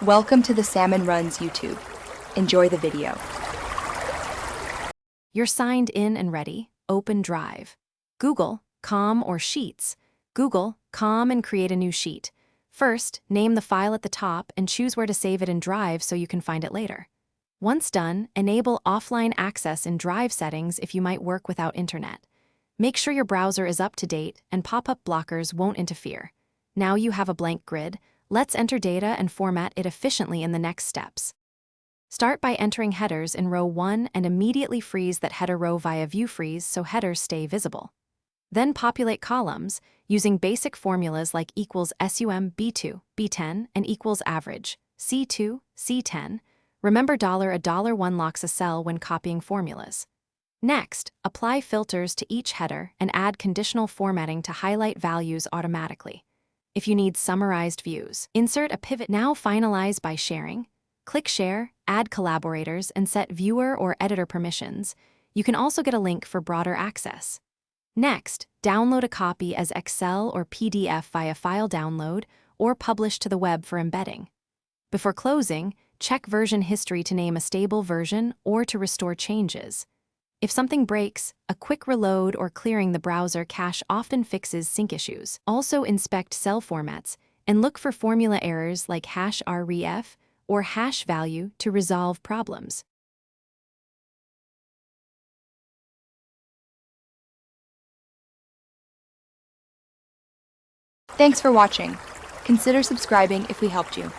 Welcome to the Salmon Runs YouTube. Enjoy the video. You're signed in and ready. Open Drive. Google, Com or Sheets. Google, Com and create a new sheet. First, name the file at the top and choose where to save it in Drive so you can find it later. Once done, enable offline access in Drive settings if you might work without internet. Make sure your browser is up to date and pop-up blockers won't interfere. Now you have a blank grid. Let's enter data and format it efficiently in the next steps. Start by entering headers in row 1 and immediately freeze that header row via view freeze so headers stay visible. Then populate columns using basic formulas like equals sum B2, B10, and equals average, C2, C10. Remember a $1 locks a cell when copying formulas. Next, apply filters to each header and add conditional formatting to highlight values automatically. If you need summarized views, insert a pivot. Now finalize by sharing. Click Share, add collaborators, and set viewer or editor permissions. You can also get a link for broader access. Next, download a copy as Excel or PDF via file download or publish to the web for embedding. Before closing, check version history to name a stable version or to restore changes. If something breaks, a quick reload or clearing the browser cache often fixes sync issues. Also inspect cell formats and look for formula errors like #ref or hash value to resolve problems. Thanks for watching. Consider subscribing if we helped you.